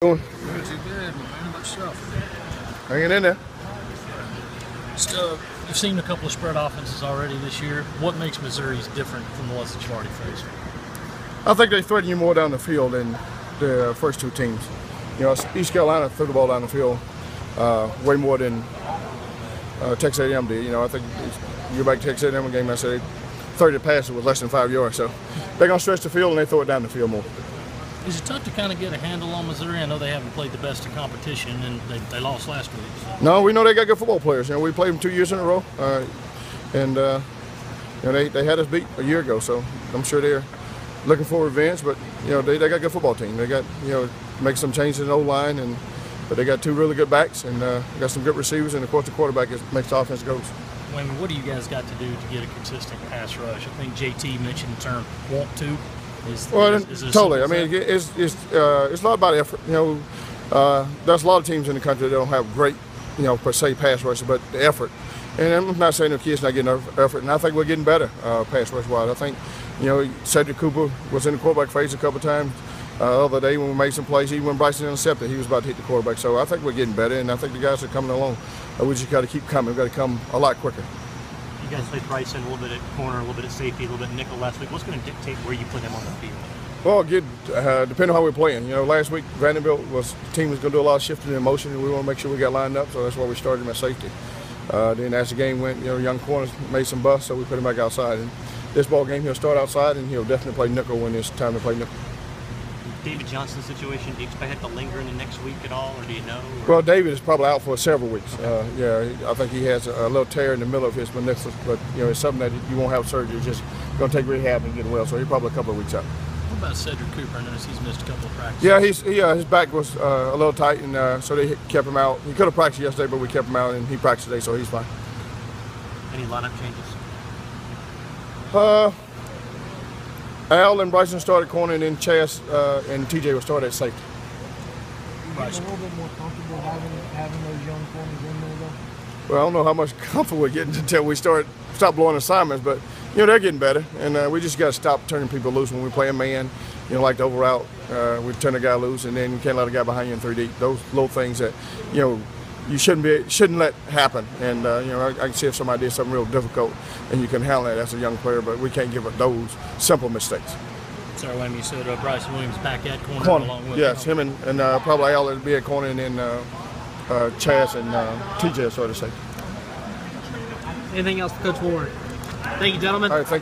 Doing? Not too bad, man. How about yourself? Hanging in there. You've seen a couple of spread offenses already this year. What makes Missouri's different from the ones that you've already faced? I think they threaten you more down the field than the first two teams. You know, East Carolina threw the ball down the field way more than Texas A&M did. You know, I think you go back to Texas A&M game, I said 30 passes with less than 5 yards. So they're going to stretch the field and they throw it down the field more. Is it tough to kind of get a handle on Missouri? I know they haven't played the best of competition, and they lost last week. So. No, we know they got good football players. You know, we played them 2 years in a row, and you know, they had us beat a year ago. So I'm sure they're looking for revenge. But you know, they got a good football team. They got, you know, make some changes in the O-line, but they got two really good backs and got some good receivers, and of course the quarterback makes the offense goes. I mean, what do you guys got to do to get a consistent pass rush? I think JT mentioned the term "want to." Totally. I mean, it's a lot about effort. You know, there's a lot of teams in the country that don't have great, you know, per se pass rushers, but the effort. And I'm not saying the kids not getting enough effort, and I think we're getting better pass rush wise. I think, you know, Cedric Cooper was in the quarterback phase a couple of times the other day when we made some plays. Even when Bryson intercepted, he was about to hit the quarterback. So I think we're getting better, and I think the guys are coming along. We just got to keep coming. We've got to come a lot quicker. You guys played Bryson a little bit at corner, a little bit at safety, a little bit at nickel last week. What's going to dictate where you put him on the field? Well, depending on how we're playing. You know, last week Vanderbilt the team was going to do a lot of shifting in motion, and we want to make sure we got lined up. So that's why we started him at safety. Then as the game went, you know, young corners made some busts, so we put him back outside. And this ball game, he'll start outside, and he'll definitely play nickel when it's time to play nickel. David Johnson's situation, do you expect it to linger into next week at all, or do you know? Well, David is probably out for several weeks. Yeah, I think he has a little tear in the middle of his meniscus, but you know, it's something that you won't have surgery. It's just going to take rehab and get well. So he's probably a couple of weeks out. What about Cedric Cooper? I noticed he's missed a couple of practices. Yeah, his back was a little tight, and so they kept him out. He could have practiced yesterday, but we kept him out, and he practiced today, so he's fine. Any lineup changes? Al and Bryson started corner, and then Chaz and TJ will start at safety. You get a little bit more comfortable having those young corners in there, though? Well, I don't know how much comfortable we're getting until we stop blowing assignments, but you know, they're getting better, and we just got to stop turning people loose when we play a man. You know, like the over route, we turn a guy loose, and then you can't let a guy behind you in 3 deep. Those little things that, you know, you shouldn't let happen. And you know, I can see if somebody did something real difficult, and you can handle that as a young player, but we can't give up those simple mistakes. Sorry, Wayne, you said Bryson Williams back at corner along with yes, him and probably Al would be at corner, and then Chaz and TJ sort of say. Anything else for Coach Warren? Thank you, gentlemen. All right, thank you.